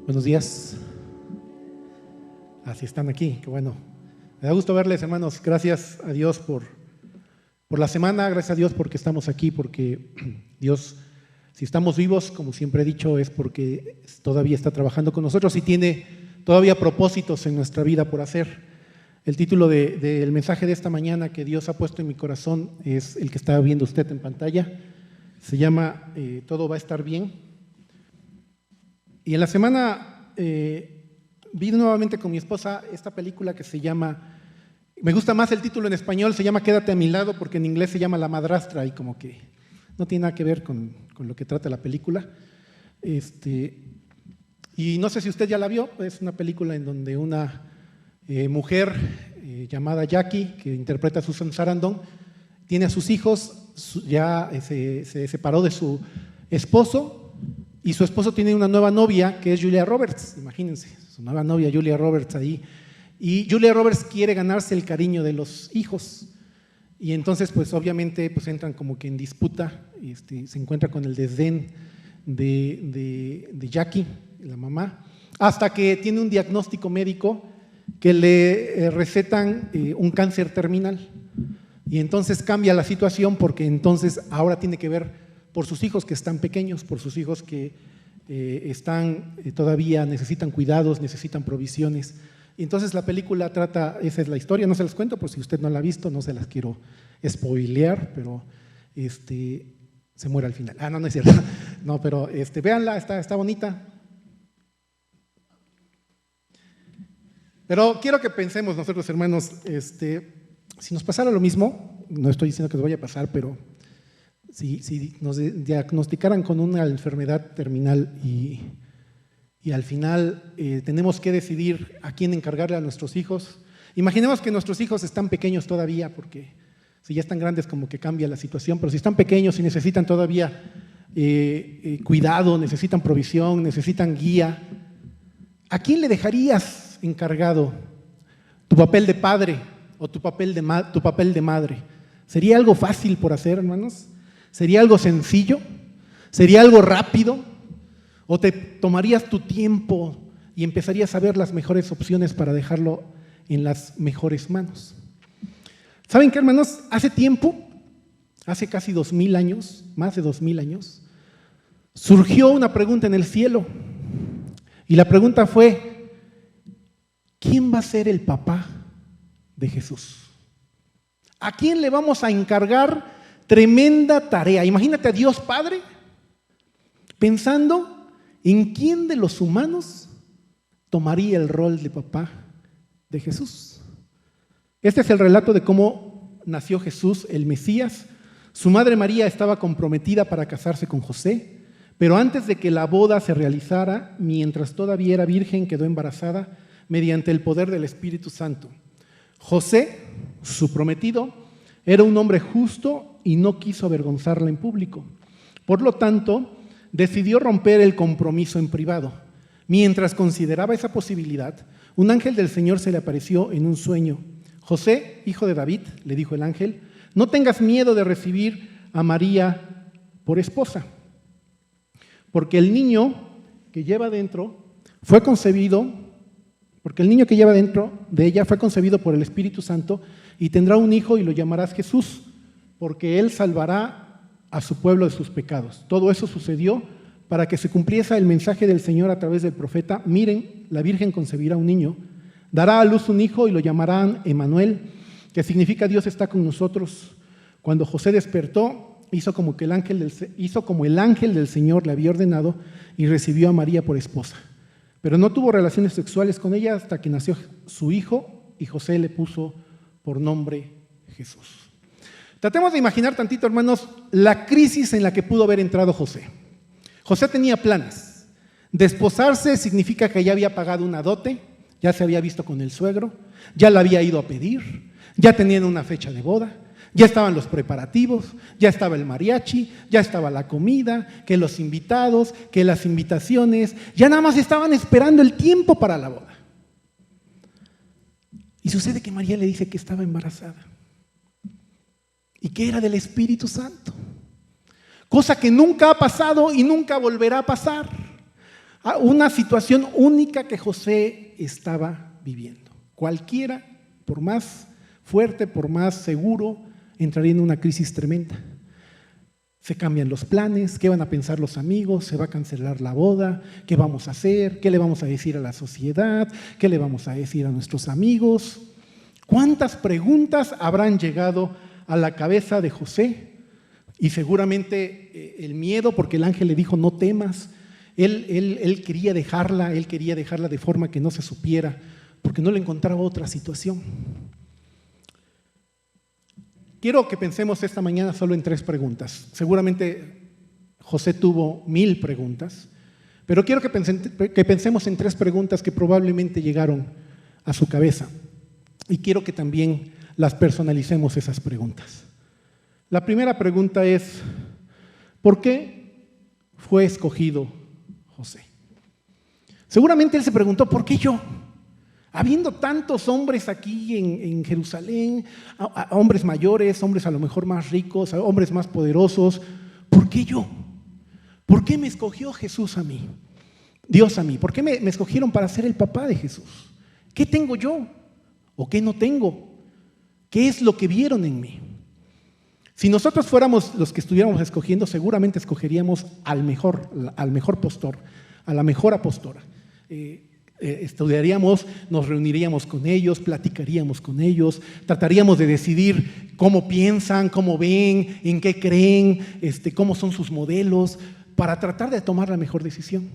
Buenos días. Así están aquí, qué bueno. Me da gusto verles, hermanos. Gracias a Dios por la semana, gracias a Dios porque estamos aquí, porque Dios, si estamos vivos, como siempre he dicho, es porque todavía está trabajando con nosotros y tiene todavía propósitos en nuestra vida por hacer. El título del mensaje de esta mañana que Dios ha puesto en mi corazón es el que está viendo usted en pantalla. Se llama Todo va a estar bien. Y en la semana vi nuevamente con mi esposa esta película que se llama, me gusta más el título en español, se llama Quédate a mi lado, porque en inglés se llama La madrastra y como que no tiene nada que ver con lo que trata la película. Y no sé si usted ya la vio, es una película en donde una mujer llamada Jackie, que interpreta a Susan Sarandon, tiene a sus hijos, ya se separó de su esposo, y su esposo tiene una nueva novia que es Julia Roberts, imagínense, su nueva novia Julia Roberts ahí. Y Julia Roberts quiere ganarse el cariño de los hijos. Y entonces, pues obviamente, pues entran como que en disputa, se encuentra con el desdén de Jackie, la mamá, hasta que tiene un diagnóstico médico que le recetan un cáncer terminal. Y entonces cambia la situación porque entonces ahora tiene que ver por sus hijos que están pequeños, por sus hijos que todavía necesitan cuidados, necesitan provisiones. Y entonces la película trata, esa es la historia, no se las cuento, por si usted no la ha visto, no se las quiero spoilear, pero se muere al final. No, no es cierto. No, pero véanla, está bonita. Pero quiero que pensemos nosotros, hermanos, si nos pasara lo mismo, no estoy diciendo que nos vaya a pasar, pero si nos diagnosticaran con una enfermedad terminal y al final tenemos que decidir a quién encargarle a nuestros hijos. Imaginemos que nuestros hijos están pequeños todavía, porque si ya están grandes como que cambia la situación, pero si están pequeños y necesitan todavía cuidado, necesitan provisión, necesitan guía, ¿a quién le dejarías encargado tu papel de padre o tu papel de madre? ¿Sería algo fácil por hacer, hermanos? ¿Sería algo sencillo? ¿Sería algo rápido? ¿O te tomarías tu tiempo y empezarías a ver las mejores opciones para dejarlo en las mejores manos? ¿Saben qué, hermanos? Hace tiempo, hace casi 2000 años, más de 2000 años, surgió una pregunta en el cielo. Y la pregunta fue, ¿quién va a ser el papá de Jesús? ¿A quién le vamos a encargar tremenda tarea? Imagínate a Dios Padre pensando en quién de los humanos tomaría el rol de papá de Jesús. Este es el relato de cómo nació Jesús, el Mesías. Su madre María estaba comprometida para casarse con José, pero antes de que la boda se realizara, mientras todavía era virgen, quedó embarazada mediante el poder del Espíritu Santo. José, su prometido, era un hombre justo y no quiso avergonzarla en público. Por lo tanto, decidió romper el compromiso en privado. Mientras consideraba esa posibilidad, un ángel del Señor se le apareció en un sueño. José, hijo de David, le dijo el ángel, no tengas miedo de recibir a María por esposa, porque el niño que lleva dentro fue concebido, de ella fue concebido por el Espíritu Santo y tendrá un hijo y lo llamarás Jesús, porque él salvará a su pueblo de sus pecados. Todo eso sucedió para que se cumpliese el mensaje del Señor a través del profeta. Miren, la Virgen concebirá un niño, dará a luz un hijo y lo llamarán Emmanuel, que significa Dios está con nosotros. Cuando José despertó, hizo como el ángel del Señor le había ordenado y recibió a María por esposa. Pero no tuvo relaciones sexuales con ella hasta que nació su hijo y José le puso por nombre Jesús. Tratemos de imaginar tantito, hermanos, la crisis en la que pudo haber entrado José. José tenía planes. Desposarse significa que ya había pagado una dote, ya se había visto con el suegro, ya la había ido a pedir, ya tenían una fecha de boda, ya estaban los preparativos, ya estaba el mariachi, ya estaba la comida, que los invitados, que las invitaciones, ya nada más estaban esperando el tiempo para la boda. Y sucede que María le dice que estaba embarazada y que era del Espíritu Santo, cosa que nunca ha pasado y nunca volverá a pasar. una situación única que José estaba viviendo. Cualquiera, por más fuerte, por más seguro, entraría en una crisis tremenda. Se cambian los planes, ¿qué van a pensar los amigos? ¿Se va a cancelar la boda? ¿Qué vamos a hacer? ¿Qué le vamos a decir a la sociedad? ¿Qué le vamos a decir a nuestros amigos? ¿Cuántas preguntas habrán llegado a la cabeza de José? Y seguramente el miedo, porque el ángel le dijo, no temas. Él quería dejarla de forma que no se supiera, porque no le encontraba otra situación. Quiero que pensemos esta mañana solo en 3 preguntas. Seguramente José tuvo 1000 preguntas, pero quiero que pensemos en 3 preguntas que probablemente llegaron a su cabeza. Y quiero que también las personalicemos esas preguntas. La primera pregunta es, ¿por qué fue escogido José? Seguramente él se preguntó, ¿por qué yo? Habiendo tantos hombres aquí en Jerusalén, a hombres mayores, hombres a lo mejor más ricos, a hombres más poderosos, ¿por qué yo? ¿Por qué me escogió Jesús a mí? Dios a mí. ¿Por qué me escogieron para ser el papá de Jesús? ¿Qué tengo yo? ¿O qué no tengo? ¿Qué es lo que vieron en mí? Si nosotros fuéramos los que estuviéramos escogiendo, seguramente escogeríamos al mejor pastor, a la mejor apóstola. Estudiaríamos, nos reuniríamos con ellos, platicaríamos con ellos, trataríamos de decidir cómo piensan, cómo ven, en qué creen, cómo son sus modelos, para tratar de tomar la mejor decisión.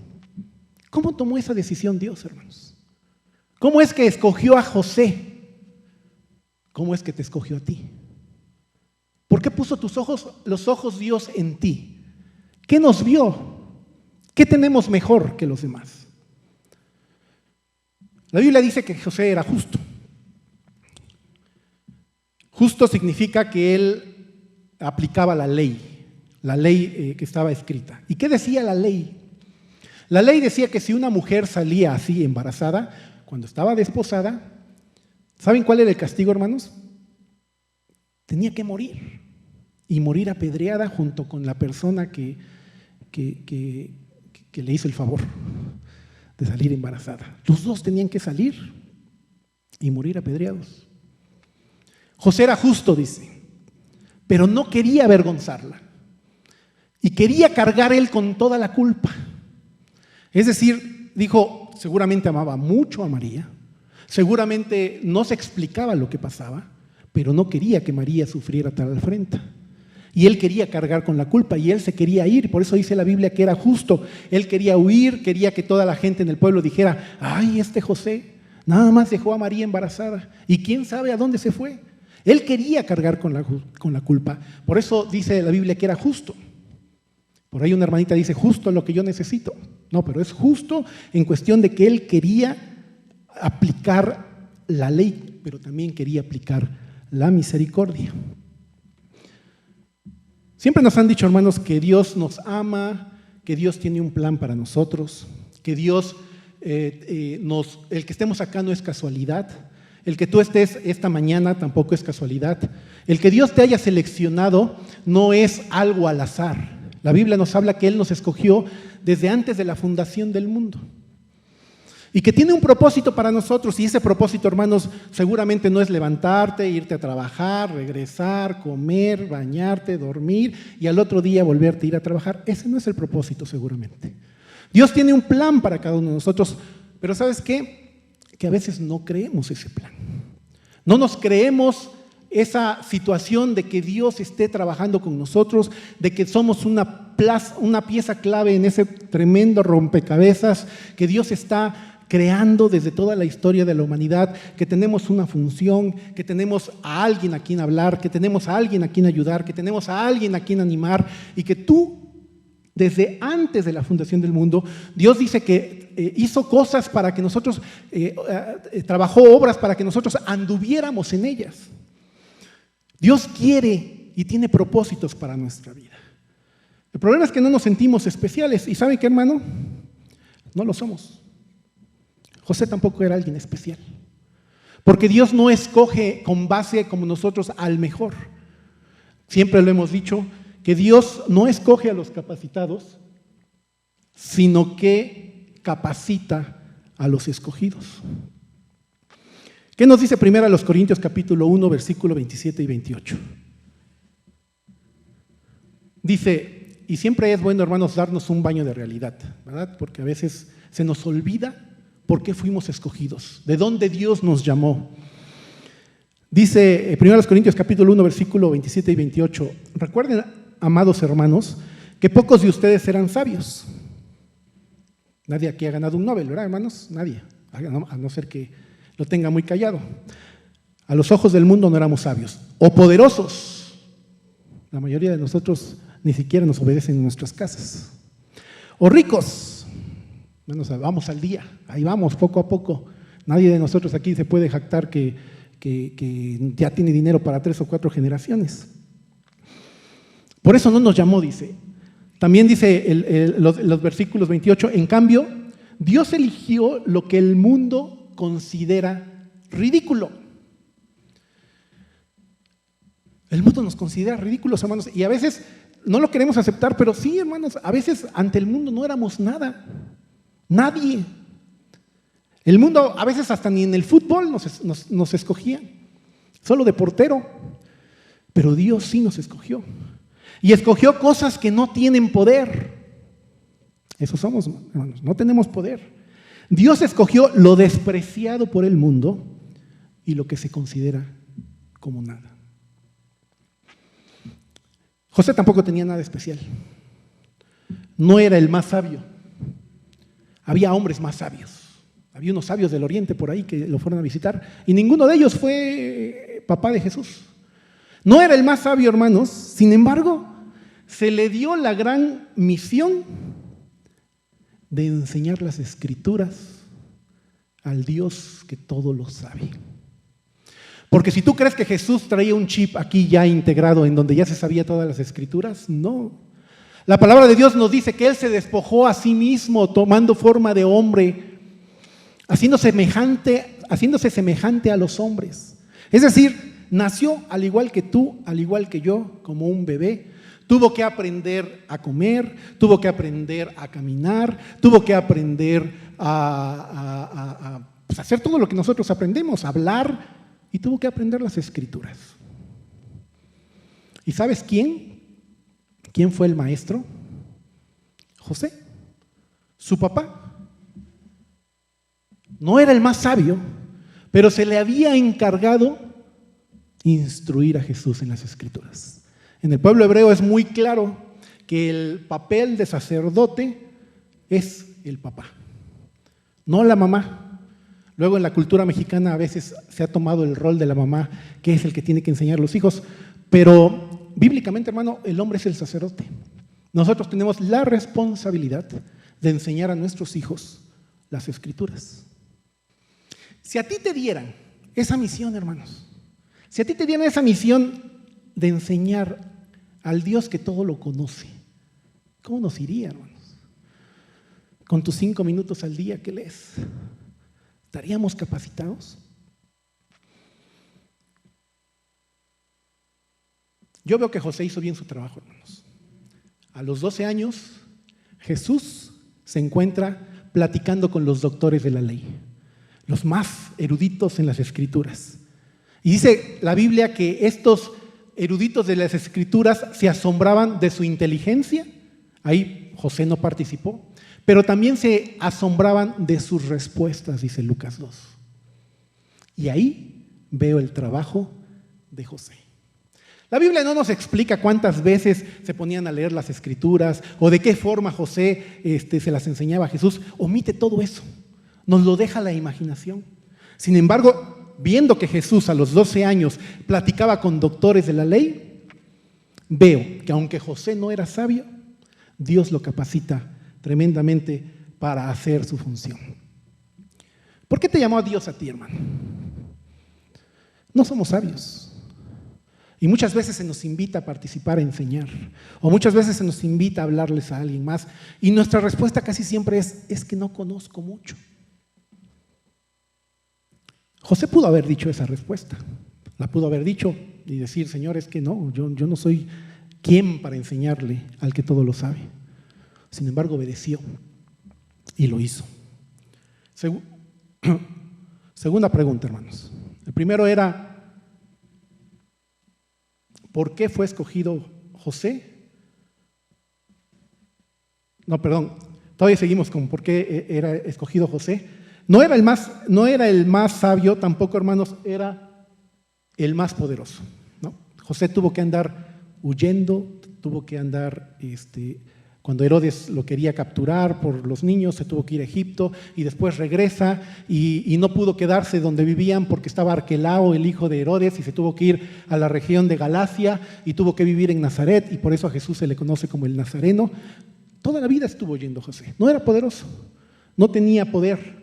¿Cómo tomó esa decisión Dios, hermanos? ¿Cómo es que escogió a José? ¿Cómo es que te escogió a ti? ¿Por qué puso los ojos Dios en ti? ¿Qué nos vio? ¿Qué tenemos mejor que los demás? La Biblia dice que José era justo. Justo significa que él aplicaba la ley que estaba escrita. ¿Y qué decía la ley? La ley decía que si una mujer salía así embarazada, cuando estaba desposada, ¿saben cuál era el castigo, hermanos? Tenía que morir, y morir apedreada junto con la persona que le hizo el favor de salir embarazada. Los dos tenían que salir y morir apedreados. José era justo, dice, pero no quería avergonzarla y quería cargar él con toda la culpa. Es decir, dijo, seguramente amaba mucho a María, seguramente no se explicaba lo que pasaba, pero no quería que María sufriera tal afrenta. Y él quería cargar con la culpa y él se quería ir. Por eso dice la Biblia que era justo. Él quería huir, quería que toda la gente en el pueblo dijera, ay, José nada más dejó a María embarazada y quién sabe a dónde se fue. Él quería cargar con la culpa. Por eso dice la Biblia que era justo. Por ahí una hermanita dice, justo lo que yo necesito. No, pero es justo en cuestión de que él quería aplicar la ley, pero también quería aplicar la misericordia. Siempre nos han dicho, hermanos, que Dios nos ama, que Dios tiene un plan para nosotros, que Dios, el que estemos acá no es casualidad, el que tú estés esta mañana tampoco es casualidad, el que Dios te haya seleccionado no es algo al azar. La Biblia nos habla que Él nos escogió desde antes de la fundación del mundo. Y que tiene un propósito para nosotros, y ese propósito, hermanos, seguramente no es levantarte, irte a trabajar, regresar, comer, bañarte, dormir y al otro día volverte a ir a trabajar. Ese no es el propósito, seguramente. Dios tiene un plan para cada uno de nosotros, pero ¿sabes qué? Que a veces no creemos ese plan. No nos creemos esa situación de que Dios esté trabajando con nosotros, de que somos una pieza clave en ese tremendo rompecabezas que Dios está creando desde toda la historia de la humanidad, que tenemos una función, que tenemos a alguien a quien hablar, que tenemos a alguien a quien ayudar, que tenemos a alguien a quien animar, y que tú, desde antes de la fundación del mundo, Dios dice que hizo cosas para que nosotros, trabajó obras para que nosotros anduviéramos en ellas. Dios quiere y tiene propósitos para nuestra vida. El problema es que no nos sentimos especiales, y ¿saben qué, hermano? No lo somos. José tampoco era alguien especial, porque Dios no escoge con base como nosotros al mejor. Siempre lo hemos dicho, que Dios no escoge a los capacitados, sino que capacita a los escogidos. ¿Qué nos dice 1 Corintios capítulo 1, versículo 27 y 28? Dice, y siempre es bueno, hermanos, darnos un baño de realidad, ¿verdad? Porque a veces se nos olvida por qué fuimos escogidos, de dónde Dios nos llamó. Dice 1 Corintios capítulo 1, versículo 27 y 28, recuerden, amados hermanos, que pocos de ustedes eran sabios. Nadie aquí ha ganado un Nobel, ¿verdad, hermanos? Nadie, a no ser que lo tenga muy callado. A los ojos del mundo no éramos sabios, o poderosos. La mayoría de nosotros ni siquiera nos obedecen en nuestras casas. O ricos. Bueno, vamos al día, ahí vamos, poco a poco. Nadie de nosotros aquí se puede jactar que ya tiene dinero para 3 o 4 generaciones. Por eso no nos llamó, dice. También dice los versículos 28, en cambio, Dios eligió lo que el mundo considera ridículo. El mundo nos considera ridículos, hermanos, y a veces no lo queremos aceptar, pero sí, hermanos, a veces ante el mundo no éramos nada, nadie. El mundo a veces hasta ni en el fútbol nos escogía, solo de portero, pero Dios sí nos escogió. Y escogió cosas que no tienen poder. Eso somos, hermanos, no tenemos poder. Dios escogió lo despreciado por el mundo y lo que se considera como nada. José tampoco tenía nada especial. No era el más sabio. Había hombres más sabios. Había unos sabios del oriente por ahí que lo fueron a visitar y ninguno de ellos fue papá de Jesús. No era el más sabio, hermanos, sin embargo, se le dio la gran misión de enseñar las Escrituras al Dios que todo lo sabe. Porque si tú crees que Jesús traía un chip aquí ya integrado en donde ya se sabía todas las Escrituras, no. La palabra de Dios nos dice que Él se despojó a sí mismo tomando forma de hombre, haciéndose semejante a los hombres. Es decir, nació al igual que tú, al igual que yo, como un bebé. Tuvo que aprender a comer, tuvo que aprender a caminar, tuvo que aprender a hacer todo lo que nosotros aprendemos, a hablar, y tuvo que aprender las Escrituras. ¿Y sabes quién? ¿Quién fue el maestro? José, su papá. No era el más sabio, pero se le había encargado instruir a Jesús en las Escrituras. En el pueblo hebreo es muy claro que el papel de sacerdote es el papá, no la mamá. Luego en la cultura mexicana a veces se ha tomado el rol de la mamá, que es el que tiene que enseñar a los hijos, pero bíblicamente, hermano, el hombre es el sacerdote. Nosotros tenemos la responsabilidad de enseñar a nuestros hijos las Escrituras. Si a ti te dieran esa misión, hermanos, si a ti te dieran esa misión de enseñar al Dios que todo lo conoce, ¿cómo nos iría, hermanos? Con tus 5 minutos al día que lees, ¿estaríamos capacitados? Yo veo que José hizo bien su trabajo, hermanos. A los 12 años, Jesús se encuentra platicando con los doctores de la ley, los más eruditos en las Escrituras. Y dice la Biblia que estos eruditos de las Escrituras se asombraban de su inteligencia. Ahí José no participó, pero también se asombraban de sus respuestas, dice Lucas 2. Y ahí veo el trabajo de José. La Biblia no nos explica cuántas veces se ponían a leer las Escrituras o de qué forma José se las enseñaba a Jesús. Omite todo eso, nos lo deja la imaginación. Sin embargo, viendo que Jesús a los 12 años platicaba con doctores de la ley, veo que aunque José no era sabio, Dios lo capacita tremendamente para hacer su función. ¿Por qué te llamó a Dios a ti, hermano? No somos sabios. Y muchas veces se nos invita a participar, a enseñar. O muchas veces se nos invita a hablarles a alguien más. Y nuestra respuesta casi siempre es que no conozco mucho. José pudo haber dicho esa respuesta. La pudo haber dicho y decir, Señor, es que no, yo no soy quien para enseñarle al que todo lo sabe. Sin embargo, obedeció. y lo hizo. Segunda pregunta, hermanos. El primero era, ¿por qué fue escogido José? No, perdón, todavía seguimos con por qué era escogido José. No era el más sabio, tampoco, hermanos, era el más poderoso, ¿no? José tuvo que andar huyendo, tuvo que andar, cuando Herodes lo quería capturar por los niños, se tuvo que ir a Egipto y después regresa y no pudo quedarse donde vivían porque estaba Arquelao, el hijo de Herodes, y se tuvo que ir a la región de Galacia y tuvo que vivir en Nazaret, y por eso a Jesús se le conoce como el Nazareno. Toda la vida estuvo yendo José, no era poderoso, no tenía poder.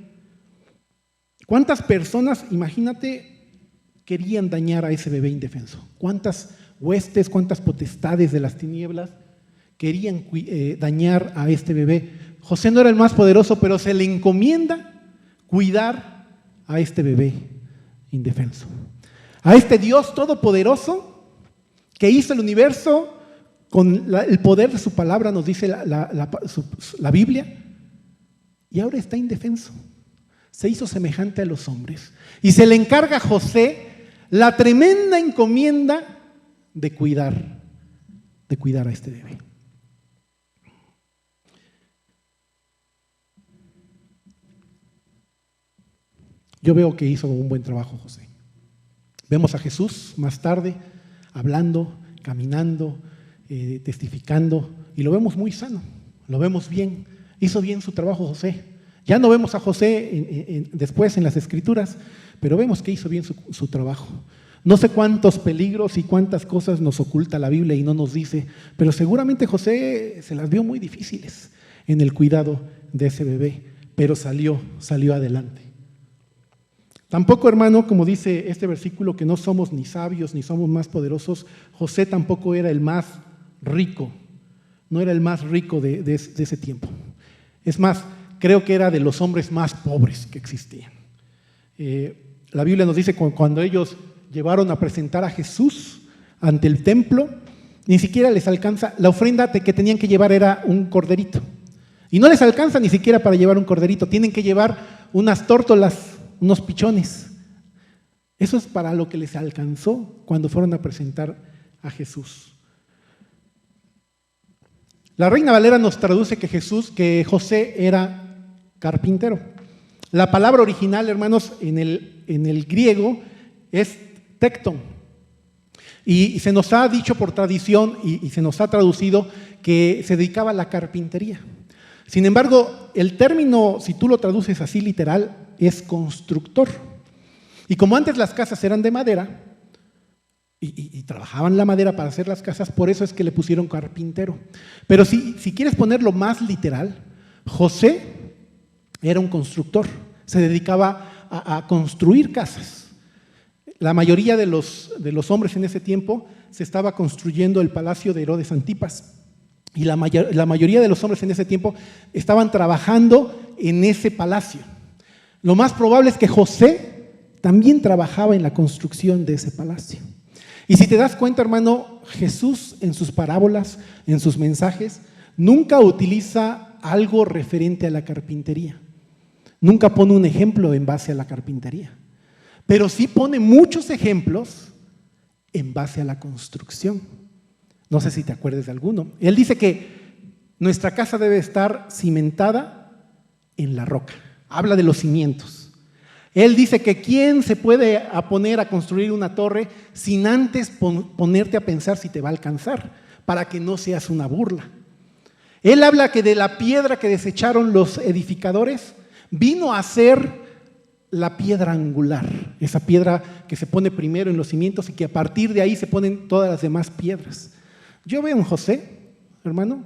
¿Cuántas personas, imagínate, querían dañar a ese bebé indefenso? ¿Cuántas huestes, cuántas potestades de las tinieblas querían dañar a este bebé? José no era el más poderoso, pero se le encomienda cuidar a este bebé indefenso. A este Dios todopoderoso que hizo el universo con el poder de su palabra, nos dice la Biblia, y ahora está indefenso. Se hizo semejante a los hombres y se le encarga a José la tremenda encomienda de cuidar a este bebé. Yo veo que hizo un buen trabajo José. Vemos a Jesús más tarde hablando, caminando, testificando, y lo vemos muy sano, lo vemos bien. Hizo bien su trabajo José. Ya no vemos a José después en las Escrituras, pero vemos que hizo bien su trabajo. No sé cuántos peligros y cuántas cosas nos oculta la Biblia y no nos dice, pero seguramente José se las vio muy difíciles en el cuidado de ese bebé, pero salió adelante. Tampoco, hermano, como dice este versículo, que no somos ni sabios ni somos más poderosos, José tampoco era el más rico, no era el más rico de ese tiempo. Es más, creo que era de los hombres más pobres que existían. La Biblia nos dice que cuando ellos llevaron a presentar a Jesús ante el templo, ni siquiera les alcanza, la ofrenda que tenían que llevar era un corderito. Y no les alcanza ni siquiera para llevar un corderito, tienen que llevar unas tórtolas, unos pichones. Eso es para lo que les alcanzó cuando fueron a presentar a Jesús. La Reina Valera nos traduce que José era carpintero. La palabra original, hermanos, en el griego es tecton. Y se nos ha dicho por tradición y se nos ha traducido que se dedicaba a la carpintería. Sin embargo, el término, si tú lo traduces así literal, es constructor. Y como antes las casas eran de madera y trabajaban la madera para hacer las casas, por eso es que le pusieron carpintero. Pero si quieres ponerlo más literal, José era un constructor, se dedicaba a construir casas. La mayoría de los hombres en ese tiempo se estaba construyendo el palacio de Herodes Antipas. Y la mayoría de los hombres en ese tiempo estaban trabajando en ese palacio. Lo más probable es que José también trabajaba en la construcción de ese palacio. Y si te das cuenta, hermano, Jesús en sus parábolas, en sus mensajes, nunca utiliza algo referente a la carpintería. Nunca pone un ejemplo en base a la carpintería. Pero sí pone muchos ejemplos en base a la construcción. No sé si te acuerdas de alguno. Él dice que nuestra casa debe estar cimentada en la roca. Habla de los cimientos. Él dice que ¿quién se puede poner a construir una torre sin antes ponerte a pensar si te va a alcanzar? Para que no seas una burla. Él habla que de la piedra que desecharon los edificadores vino a ser la piedra angular, esa piedra que se pone primero en los cimientos y que a partir de ahí se ponen todas las demás piedras. Yo veo en José, hermano,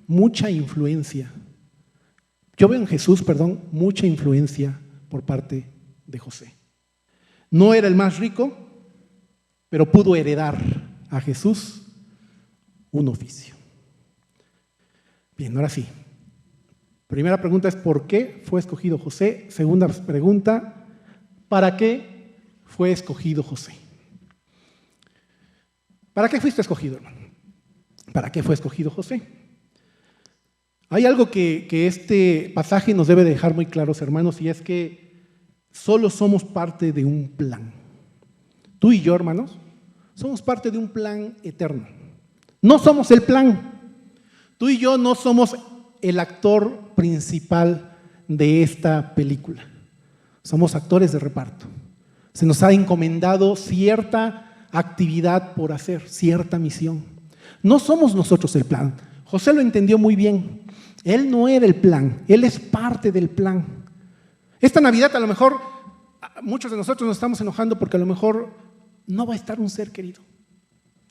mucha influencia. Yo veo en Jesús, mucha influencia por parte de José. No era el más rico, pero pudo heredar a Jesús un oficio. Bien, ahora sí. Primera pregunta es ¿por qué fue escogido José? Segunda pregunta, ¿para qué fue escogido José? ¿Para qué fuiste escogido, hermano? ¿Para qué fue escogido José? Hay algo que este pasaje nos debe dejar muy claros, hermanos, y es que solo somos parte de un plan. Tú y yo, hermanos, somos parte de un plan eterno. No somos el plan. Tú y yo no somos el actor principal de esta película. Somos actores de reparto. Se nos ha encomendado cierta actividad por hacer, cierta misión. No somos nosotros el plan. José lo entendió muy bien. Él no era el plan, él es parte del plan. Esta Navidad a lo mejor muchos de nosotros nos estamos enojando porque a lo mejor no va a estar un ser querido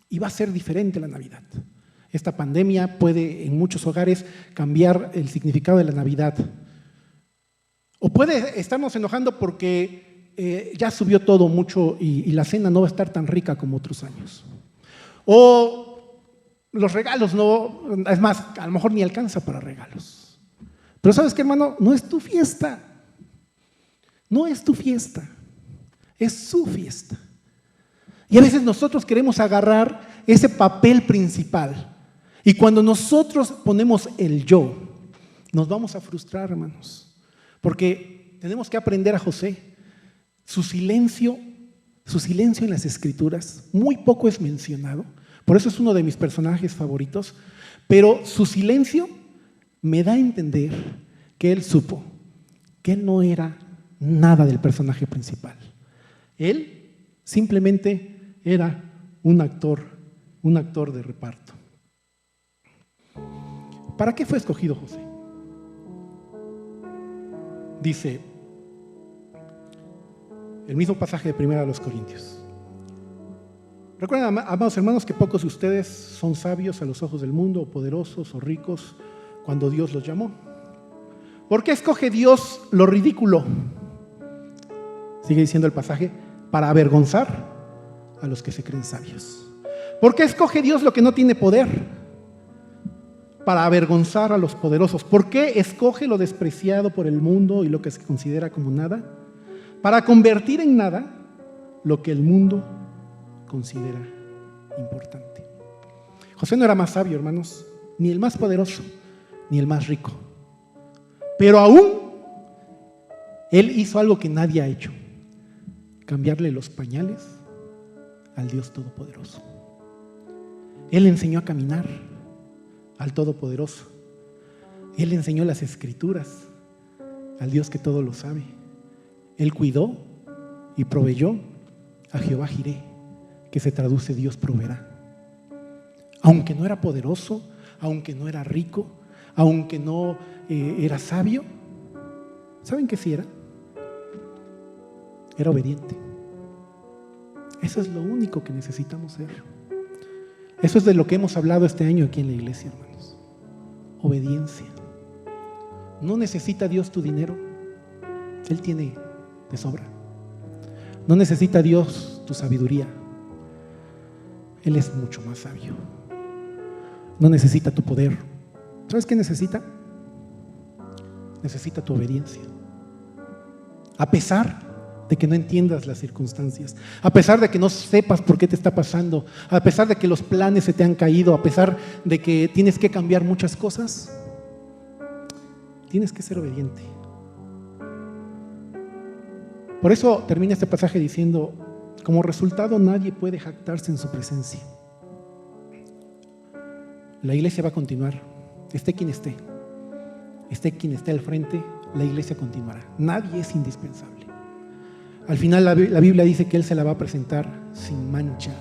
y va a ser diferente la Navidad. Esta pandemia puede en muchos hogares cambiar el significado de la Navidad. O puede estarnos enojando porque ya subió todo mucho y la cena no va a estar tan rica como otros años. O los regalos no, es más, a lo mejor ni alcanza para regalos. Pero ¿sabes qué, hermano? No es tu fiesta. No es tu fiesta. Es su fiesta. Y a veces nosotros queremos agarrar ese papel principal. Y cuando nosotros ponemos el yo, nos vamos a frustrar, hermanos. Porque tenemos que aprender a José. Su silencio en las Escrituras, muy poco es mencionado. Por eso es uno de mis personajes favoritos. Pero su silencio me da a entender que él supo que él no era nada del personaje principal. Él simplemente era un actor de reparto. ¿Para qué fue escogido José? Dice el mismo pasaje de 1 Corintios. Recuerden, amados hermanos, que pocos de ustedes son sabios a los ojos del mundo, o poderosos o ricos cuando Dios los llamó. ¿Por qué escoge Dios lo ridículo? Sigue diciendo el pasaje, para avergonzar a los que se creen sabios. ¿Por qué escoge Dios lo que no tiene poder? Para avergonzar a los poderosos. ¿Por qué escoge lo despreciado por el mundo y lo que se considera como nada? Para convertir en nada lo que el mundo considera importante. José no era más sabio, hermanos, ni el más poderoso, ni el más rico. Pero aún él hizo algo que nadie ha hecho: cambiarle los pañales al Dios Todopoderoso. Él enseñó a caminar al Todopoderoso. Él enseñó las Escrituras al Dios que todo lo sabe. Él cuidó y proveyó a Jehová Jireh, que se traduce Dios proveerá. Aunque no era poderoso, aunque no era rico, aunque no era sabio, ¿saben qué sí era? Era obediente. Eso es lo único que necesitamos ser. Eso es de lo que hemos hablado este año aquí en la iglesia, hermanos. Obediencia. No necesita Dios tu dinero. Él tiene de sobra. No necesita Dios tu sabiduría. Él es mucho más sabio. No necesita tu poder. ¿Sabes qué necesita? Necesita tu obediencia. A pesar de que no entiendas las circunstancias, a pesar de que no sepas por qué te está pasando, a pesar de que los planes se te han caído, a pesar de que tienes que cambiar muchas cosas, tienes que ser obediente. Por eso termina este pasaje diciendo: como resultado, nadie puede jactarse en su presencia. La iglesia va a continuar, esté quien esté al frente, la iglesia continuará. Nadie es indispensable. Al final la Biblia dice que Él se la va a presentar sin mancha.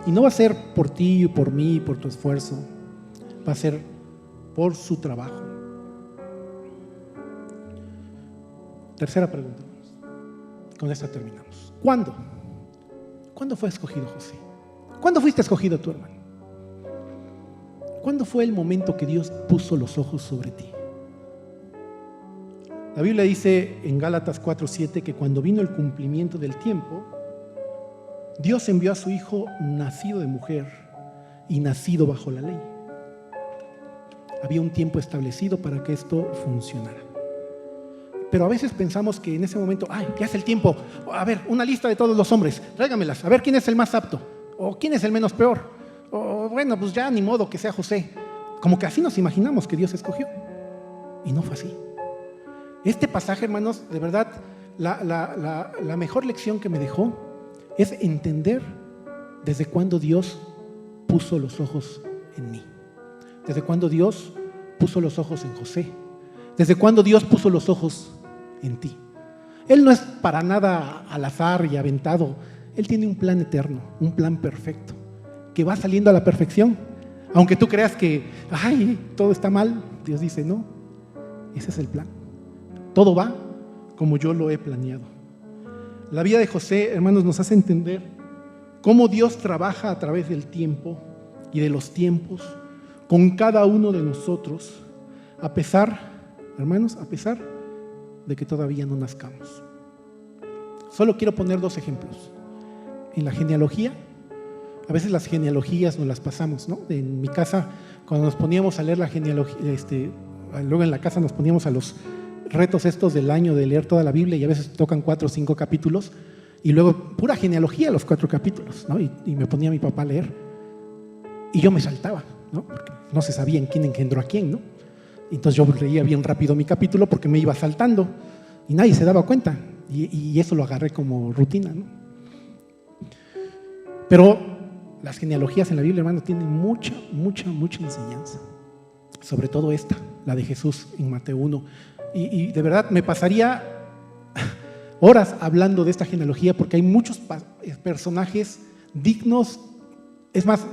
Y no va a ser por ti, por mí, por tu esfuerzo. Va a ser por su trabajo. Tercera pregunta. Con esta terminamos. ¿Cuándo? ¿Cuándo fue escogido José? ¿Cuándo fuiste escogido tú, hermano? ¿Cuándo fue el momento que Dios puso los ojos sobre ti? La Biblia dice en Gálatas 4:7 que cuando vino el cumplimiento del tiempo, Dios envió a su Hijo nacido de mujer y nacido bajo la ley. Había un tiempo establecido para que esto funcionara. Pero a veces pensamos que en ese momento, ya es el tiempo. A ver, una lista de todos los hombres, tráigamelas. A ver quién es el más apto o quién es el menos peor. O bueno, pues ya ni modo que sea José. Como que así nos imaginamos que Dios escogió. Y no fue así. Este pasaje, hermanos, de verdad, la mejor lección que me dejó es entender desde cuándo Dios puso los ojos en mí. Desde cuándo Dios puso los ojos en José. Desde cuándo Dios puso los ojos en ti. Él no es para nada al azar y aventado. Él tiene un plan eterno, un plan perfecto, que va saliendo a la perfección. Aunque tú creas que, todo está mal, Dios dice, no, ese es el plan. Todo va como yo lo he planeado. La vida de José, hermanos, nos hace entender cómo Dios trabaja a través del tiempo y de los tiempos con cada uno de nosotros, a pesar, hermanos, a pesar de que todavía no nazcamos. Solo quiero poner 2 ejemplos. En la genealogía, a veces las genealogías nos las pasamos, ¿no? En mi casa, cuando nos poníamos a leer la genealogía, luego en la casa nos poníamos a los retos estos del año de leer toda la Biblia y a veces tocan 4 o 5 capítulos y luego pura genealogía los 4 capítulos, ¿no? Y me ponía mi papá a leer y yo me saltaba, ¿no? Porque no se sabía en quién engendró a quién, ¿no? Entonces yo leía bien rápido mi capítulo porque me iba saltando y nadie se daba cuenta y eso lo agarré como rutina, ¿no? Pero las genealogías en la Biblia, hermano, tienen mucha enseñanza. Sobre todo esta, la de Jesús en Mateo 1. Y de verdad me pasaría horas hablando de esta genealogía porque hay muchos personajes dignos. Es más,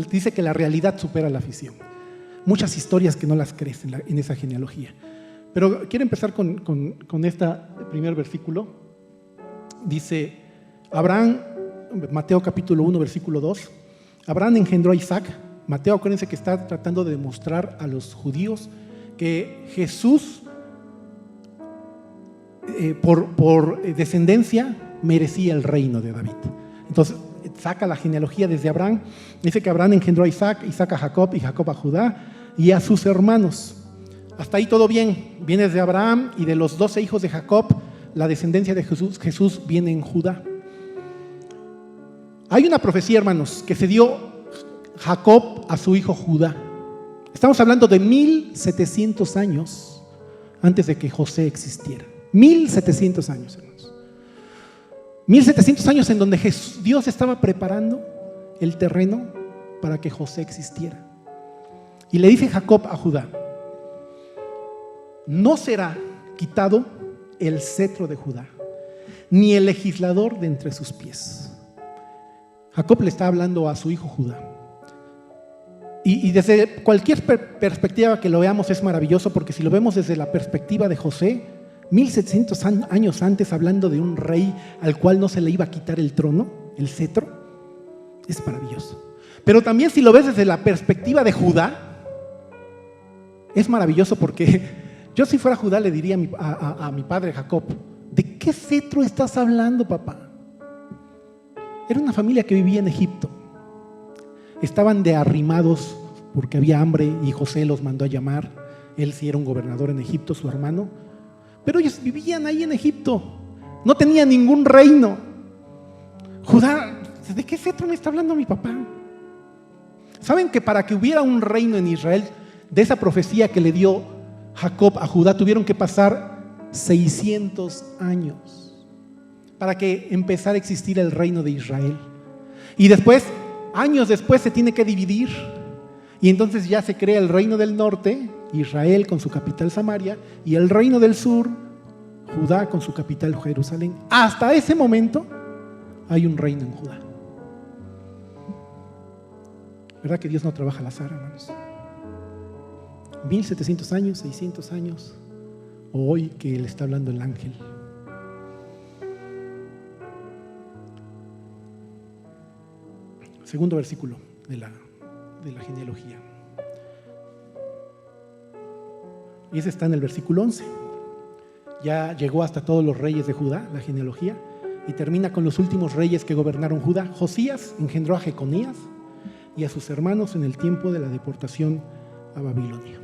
dice que la realidad supera la ficción. Muchas historias que no las crees en esa genealogía. Pero quiero empezar con este primer versículo. Dice, Abraham, Mateo capítulo 1, versículo 2. Abraham engendró a Isaac. Mateo, acuérdense que está tratando de demostrar a los judíos que Jesús, por descendencia, merecía el reino de David. Entonces, saca la genealogía desde Abraham. Dice que Abraham engendró a Isaac, Isaac a Jacob y Jacob a Judá y a sus hermanos. Hasta ahí todo bien. Viene de Abraham y de los 12 hijos de Jacob, la descendencia de Jesús viene en Judá. Hay una profecía, hermanos, que se dio Jacob a su hijo Judá. Estamos hablando de 1700 años antes de que José existiera. 1700 años, hermanos. 1700 años en donde Dios estaba preparando el terreno para que José existiera. Y le dice Jacob a Judá: no será quitado el cetro de Judá, ni el legislador de entre sus pies. Jacob le está hablando a su hijo Judá. Y desde cualquier perspectiva que lo veamos es maravilloso, porque si lo vemos desde la perspectiva de José, 1700 años antes, hablando de un rey al cual no se le iba a quitar el trono, el cetro, es maravilloso. Pero también si lo ves desde la perspectiva de Judá, es maravilloso, porque yo si fuera Judá le diría a mi padre Jacob: ¿de qué cetro estás hablando, papá? Era una familia que vivía en Egipto. Estaban de arrimados porque había hambre y José los mandó a llamar. Él sí era un gobernador en Egipto, su hermano. Pero ellos vivían ahí en Egipto. No tenían ningún reino. Judá, ¿de qué cetro me está hablando mi papá? ¿Saben que para que hubiera un reino en Israel, de esa profecía que le dio Jacob a Judá, tuvieron que pasar 600 años para que empezara a existir el reino de Israel? Y después, años después, se tiene que dividir. Y entonces ya se crea el reino del norte, Israel con su capital Samaria, y el reino del sur, Judá con su capital Jerusalén. Hasta ese momento hay un reino en Judá. ¿Verdad que Dios no trabaja al azar, hermanos? 1700 años, 600 años, o hoy que le está hablando el ángel. Segundo versículo de la genealogía. Y ese está en el versículo 11. Ya llegó hasta todos los reyes de Judá, la genealogía, y termina con los últimos reyes que gobernaron Judá. Josías engendró a Jeconías y a sus hermanos en el tiempo de la deportación a Babilonia.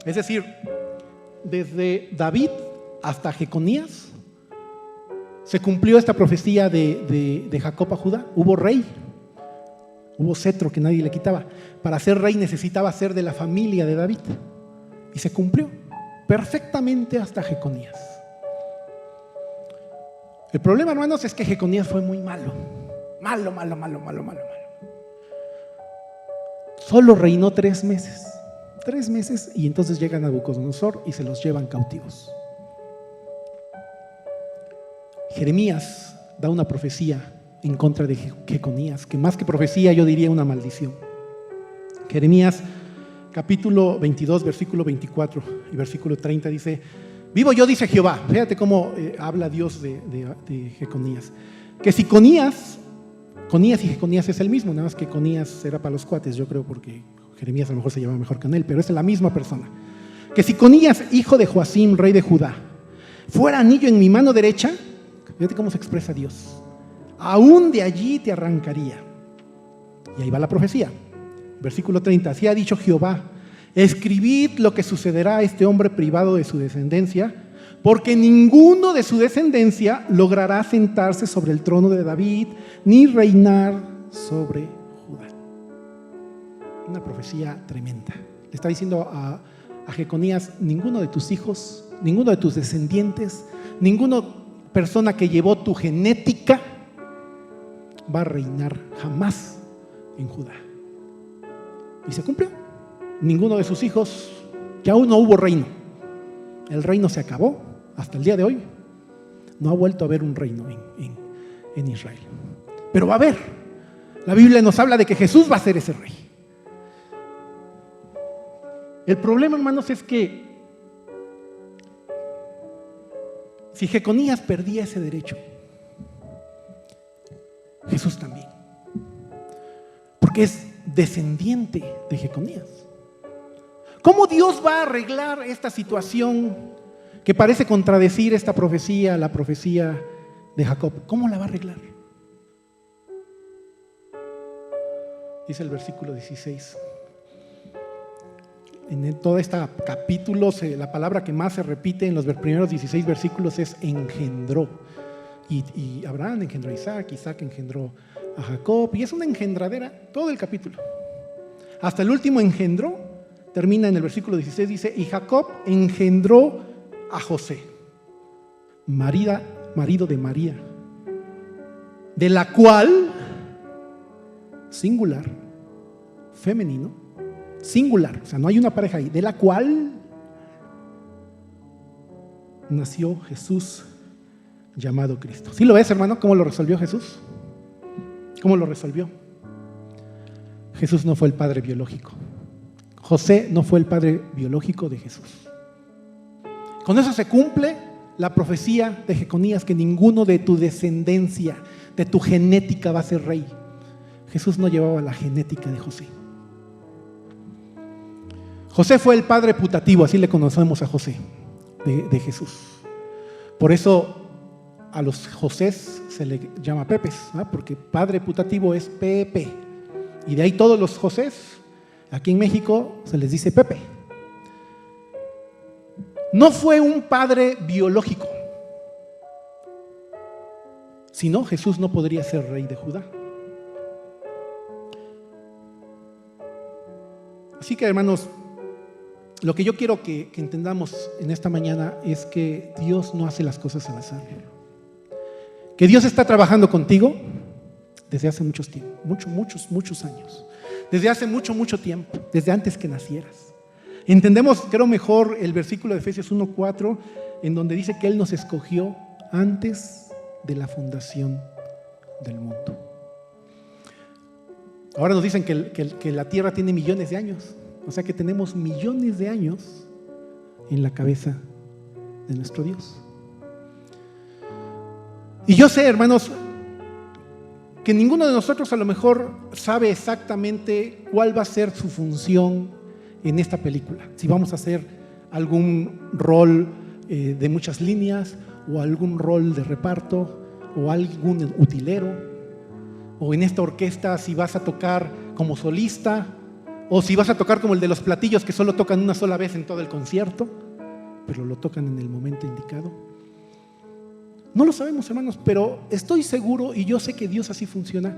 Es decir, desde David hasta Jeconías se cumplió esta profecía de Jacob a Judá. Hubo rey. Hubo cetro que nadie le quitaba. Para ser rey necesitaba ser de la familia de David. Y se cumplió perfectamente hasta Jeconías. El problema, hermanos, es que Jeconías fue muy malo. Malo. Solo reinó 3 meses. 3 meses y entonces llega Nabucodonosor y se los llevan cautivos. Jeremías da una profecía en contra de Jeconías, que más que profecía yo diría una maldición. Jeremías capítulo 22, versículo 24 y versículo 30 dice: vivo yo, dice Jehová. Fíjate cómo habla Dios de Jeconías. Que si Conías y Jeconías es el mismo, nada más que Conías era para los cuates, yo creo, porque Jeremías a lo mejor se llevaba mejor con él, pero es la misma persona. Que si Conías, hijo de Joacim, rey de Judá, fuera anillo en mi mano derecha, fíjate cómo se expresa Dios, aún de allí te arrancaría. Y ahí va la profecía. Versículo 30, así ha dicho Jehová: escribid lo que sucederá a este hombre privado de su descendencia, porque ninguno de su descendencia logrará sentarse sobre el trono de David, ni reinar sobre Judá. Una profecía tremenda. Le está diciendo a Jeconías: ninguno de tus hijos, ninguno de tus descendientes, ninguna persona que llevó tu genética va a reinar jamás en Judá. Y se cumplió. Ninguno de sus hijos, que aún no hubo reino. El reino se acabó. Hasta el día de hoy no ha vuelto a haber un reino en Israel. Pero va a haber. La Biblia nos habla de que Jesús va a ser ese rey. El problema, hermanos, es que si Jeconías perdía ese derecho, Jesús también, porque es descendiente de Jeconías. ¿Cómo Dios va a arreglar esta situación que parece contradecir esta profecía, la profecía de Jacob? ¿Cómo la va a arreglar? Dice el versículo 16. En todo este capítulo, la palabra que más se repite en los primeros 16 versículos es engendró. Y Abraham engendró a Isaac, Isaac engendró a Jacob, y es una engendradera todo el capítulo. Hasta el último engendró, termina en el versículo 16, dice: y Jacob engendró a José, marido de María, de la cual, singular, femenino, singular, o sea, no hay una pareja ahí, de la cual nació Jesús, llamado Cristo. ¿Sí lo ves, hermano? ¿Cómo lo resolvió Jesús? ¿Cómo lo resolvió? Jesús no fue el padre biológico. José no fue el padre biológico de Jesús. Con eso se cumple la profecía de Jeconías, que ninguno de tu descendencia, de tu genética, va a ser rey. Jesús no llevaba la genética de José. José fue el padre putativo, así le conocemos a José, de Jesús. Por eso a los Josés se le llama Pepes, ¿no? Porque padre putativo es Pepe. Y de ahí todos los Josés, aquí en México se les dice Pepe. No fue un padre biológico. Si no, Jesús no podría ser rey de Judá. Así que, hermanos, lo que yo quiero que entendamos en esta mañana es que Dios no hace las cosas al azar. Que Dios está trabajando contigo desde hace muchos años. Desde hace mucho tiempo, desde antes que nacieras. Entendemos, creo, mejor el versículo de Efesios 1:4, en donde dice que Él nos escogió antes de la fundación del mundo. Ahora nos dicen que la tierra tiene millones de años. O sea que tenemos millones de años en la cabeza de nuestro Dios. Y yo sé, hermanos, que ninguno de nosotros a lo mejor sabe exactamente cuál va a ser su función en esta película. Si vamos a hacer algún rol de muchas líneas, o algún rol de reparto, o algún utilero, o en esta orquesta si vas a tocar como solista, o si vas a tocar como el de los platillos, que solo tocan una sola vez en todo el concierto, pero lo tocan en el momento indicado. No lo sabemos, hermanos, pero estoy seguro, y yo sé que Dios así funciona,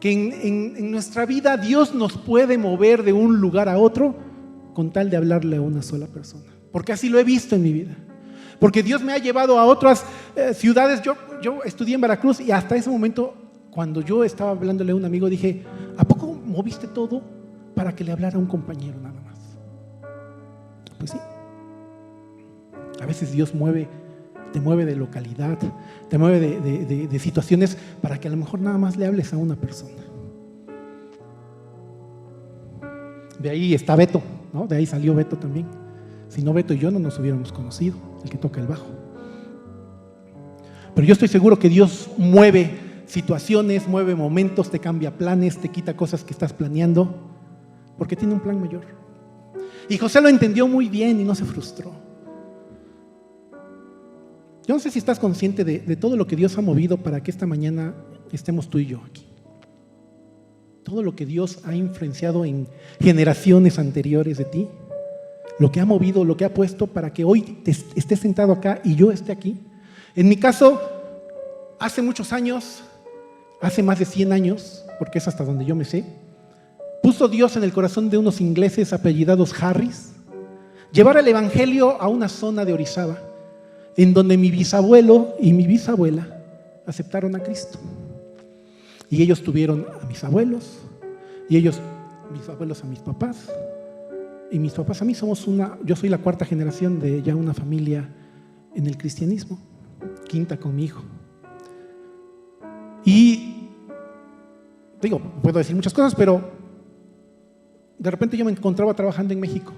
que en nuestra vida Dios nos puede mover de un lugar a otro con tal de hablarle a una sola persona. Porque así lo he visto en mi vida. Porque Dios me ha llevado a otras ciudades. Yo estudié en Veracruz y hasta ese momento, cuando yo estaba hablándole a un amigo, dije, ¿a poco moviste todo para que le hablara a un compañero nada más? Pues sí. A veces Dios te mueve de localidad, te mueve de situaciones para que a lo mejor nada más le hables a una persona. De ahí está Beto, ¿no? De ahí salió Beto también. Si no, Beto y yo no nos hubiéramos conocido, el que toca el bajo. Pero yo estoy seguro que Dios mueve situaciones, mueve momentos, te cambia planes, te quita cosas que estás planeando, porque tiene un plan mayor. Y José lo entendió muy bien y no se frustró. Yo no sé si estás consciente de todo lo que Dios ha movido para que esta mañana estemos tú y yo aquí. Todo lo que Dios ha influenciado en generaciones anteriores de ti, lo que ha movido, lo que ha puesto para que hoy estés sentado acá y yo esté aquí. En mi caso, hace muchos años, hace más de 100 años, porque es hasta donde yo me sé, puso Dios en el corazón de unos ingleses apellidados Harris llevar el evangelio a una zona de Orizaba, en donde mi bisabuelo y mi bisabuela aceptaron a Cristo. Y ellos tuvieron a mis abuelos, y mis abuelos a mis papás, y mis papás a mí. Yo soy la cuarta generación de ya una familia en el cristianismo, quinta con mi hijo. Y digo, puedo decir muchas cosas, pero de repente yo me encontraba trabajando en México.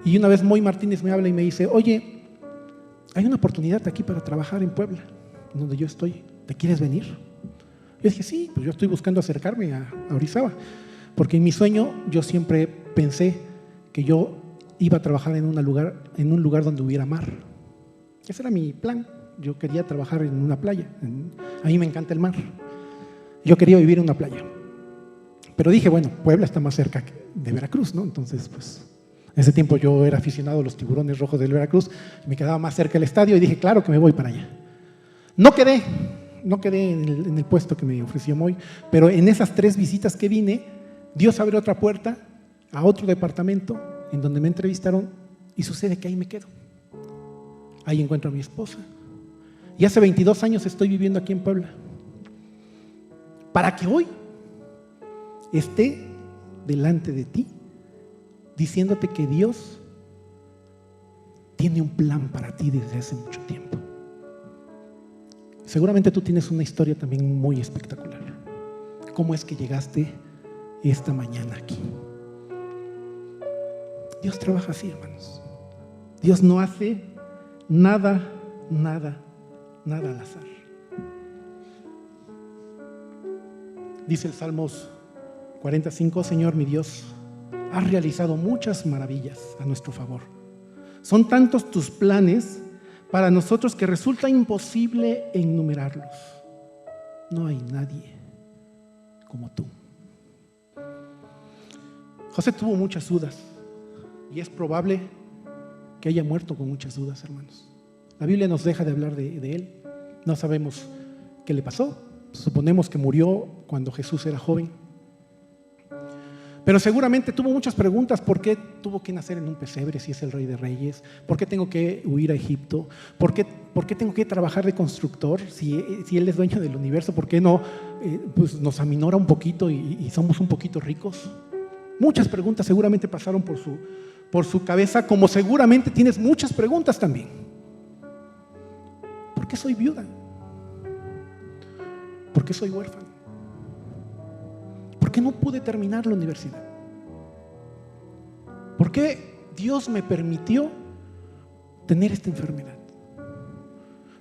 Y una vez Moy Martínez me habla y me dice, oye, hay una oportunidad aquí para trabajar en Puebla, donde yo estoy, ¿te quieres venir? Yo dije, sí, pues yo estoy buscando acercarme a Orizaba, porque en mi sueño yo siempre pensé que yo iba a trabajar en un lugar donde hubiera mar. Ese era mi plan. Yo quería trabajar en una playa. A mí me encanta el mar. Yo quería vivir en una playa. Pero dije, bueno, Puebla está más cerca de Veracruz, ¿no? Entonces, pues, en ese tiempo yo era aficionado a los tiburones rojos del Veracruz, me quedaba más cerca del estadio y dije, claro que me voy para allá. No quedé en el puesto que me ofreció Moy, pero en esas 3 visitas que vine, Dios abrió otra puerta a otro departamento en donde me entrevistaron y sucede que ahí me quedo. Ahí encuentro a mi esposa. Y hace 22 años estoy viviendo aquí en Puebla. Para que hoy esté delante de ti diciéndote que Dios tiene un plan para ti desde hace mucho tiempo. Seguramente tú tienes una historia también muy espectacular. ¿Cómo es que llegaste esta mañana aquí? Dios trabaja así, hermanos. Dios no hace nada al azar. Dice el Salmos 45, Señor mi Dios, has realizado muchas maravillas a nuestro favor. Son tantos tus planes para nosotros que resulta imposible enumerarlos. No hay nadie como tú. José tuvo muchas dudas y es probable que haya muerto con muchas dudas, hermanos. La Biblia nos deja de hablar de él. No sabemos qué le pasó. Suponemos que murió cuando Jesús era joven. Pero seguramente tuvo muchas preguntas. ¿Por qué tuvo que nacer en un pesebre si es el Rey de Reyes? ¿Por qué tengo que huir a Egipto? ¿Por qué tengo que trabajar de constructor si Él es dueño del universo? ¿Por qué no pues nos aminora un poquito y somos un poquito ricos? Muchas preguntas seguramente pasaron por su cabeza, como seguramente tienes muchas preguntas también. ¿Por qué soy viuda? ¿Por qué soy huérfano? ¿Por qué no pude terminar la universidad? ¿Por qué Dios me permitió tener esta enfermedad?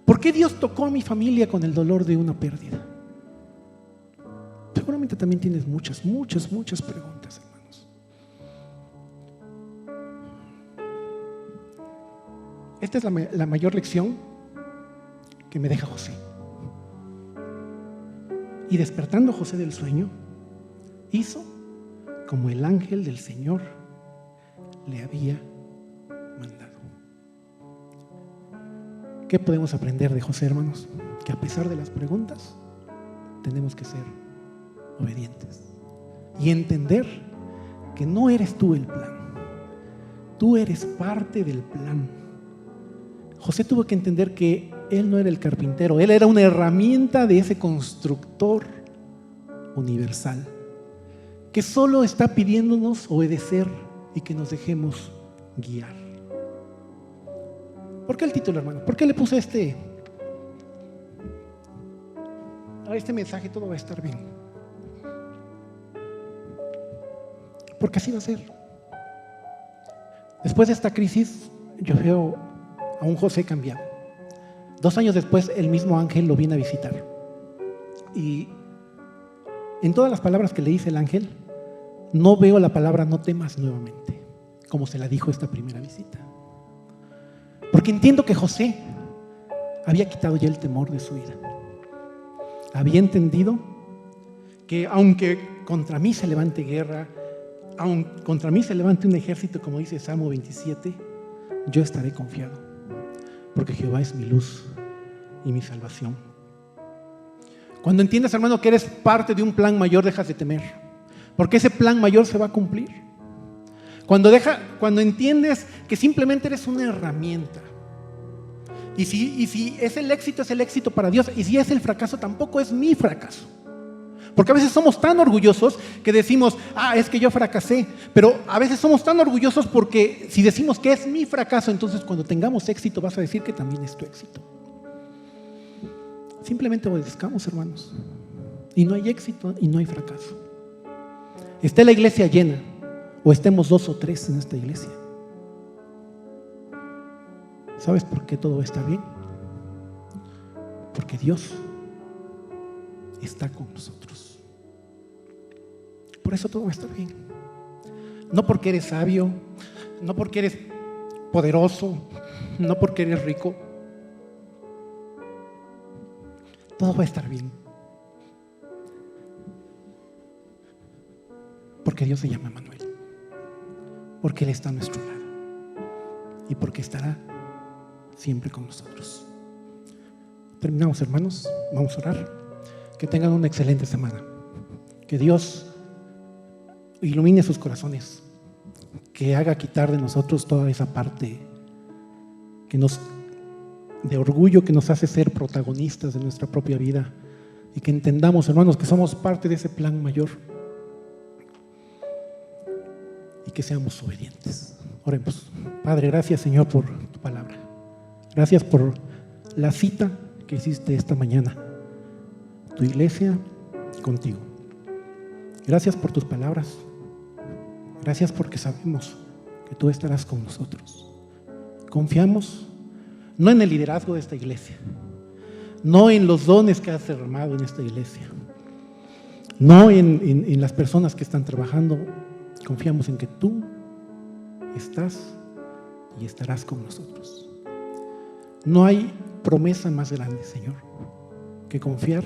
¿Por qué Dios tocó a mi familia con el dolor de una pérdida? Seguramente también tienes muchas preguntas, hermanos. Esta es la mayor lección que me deja José. Y despertando José del sueño, hizo como el ángel del Señor le había mandado. ¿Qué podemos aprender de José, hermanos? Que a pesar de las preguntas, tenemos que ser obedientes y entender que no eres tú el plan, tú eres parte del plan. José tuvo que entender que él no era el carpintero, él era una herramienta de ese constructor universal que solo está pidiéndonos obedecer y que nos dejemos guiar. ¿Por qué el título, hermano? ¿Por qué le puse a este mensaje? Todo va a estar bien. Porque así va a ser. Después de esta crisis, yo veo a un José cambiado. 2 años después, el mismo ángel lo viene a visitar. Y en todas las palabras que le dice el ángel, no veo la palabra no temas nuevamente, como se la dijo esta primera visita. Porque entiendo que José había quitado ya el temor de su vida. Había entendido que aunque contra mí se levante guerra, aunque contra mí se levante un ejército, como dice Salmo 27, yo estaré confiado, porque Jehová es mi luz y mi salvación. Cuando entiendes, hermano, que eres parte de un plan mayor, dejas de temer, porque ese plan mayor se va a cumplir. Cuando entiendes que simplemente eres una herramienta, y si es el éxito para Dios, y si es el fracaso, tampoco es mi fracaso. Porque a veces somos tan orgullosos que decimos, es que yo fracasé. Pero a veces somos tan orgullosos porque si decimos que es mi fracaso, entonces cuando tengamos éxito vas a decir que también es tu éxito. Simplemente obedezcamos, hermanos. Y no hay éxito y no hay fracaso. Esté la iglesia llena o estemos 2 o 3 en esta iglesia. ¿Sabes por qué todo está bien? Porque Dios está con nosotros. Por eso todo va a estar bien. No porque eres sabio, no porque eres poderoso, no porque eres rico. Todo va a estar bien. Porque Dios se llama Manuel. Porque Él está a nuestro lado. Y porque estará siempre con nosotros. Terminamos, hermanos. Vamos a orar. Que tengan una excelente semana. Que Dios ilumine sus corazones. Que haga quitar de nosotros toda esa parte de orgullo que nos hace ser protagonistas de nuestra propia vida. Y que entendamos, hermanos, que somos parte de ese plan mayor. Y que seamos obedientes. Oremos. Padre, gracias, Señor, por tu palabra. Gracias por la cita que hiciste esta mañana. Tu iglesia contigo. Gracias por tus palabras. Gracias porque sabemos que tú estarás con nosotros. Confiamos no en el liderazgo de esta iglesia, no en los dones que has derramado en esta iglesia, no en las personas que están trabajando. Confiamos en que tú estás y estarás con nosotros. No hay promesa más grande, Señor, que confiar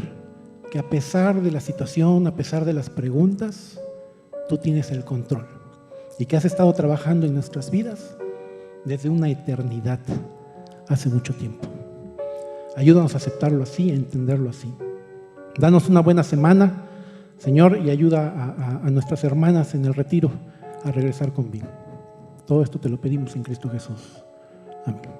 que a pesar de la situación, a pesar de las preguntas, tú tienes el control y que has estado trabajando en nuestras vidas desde una eternidad, hace mucho tiempo. Ayúdanos a aceptarlo así, a entenderlo así. Danos una buena semana, Señor, y ayuda a nuestras hermanas en el retiro a regresar con bien. Todo esto te lo pedimos en Cristo Jesús. Amén.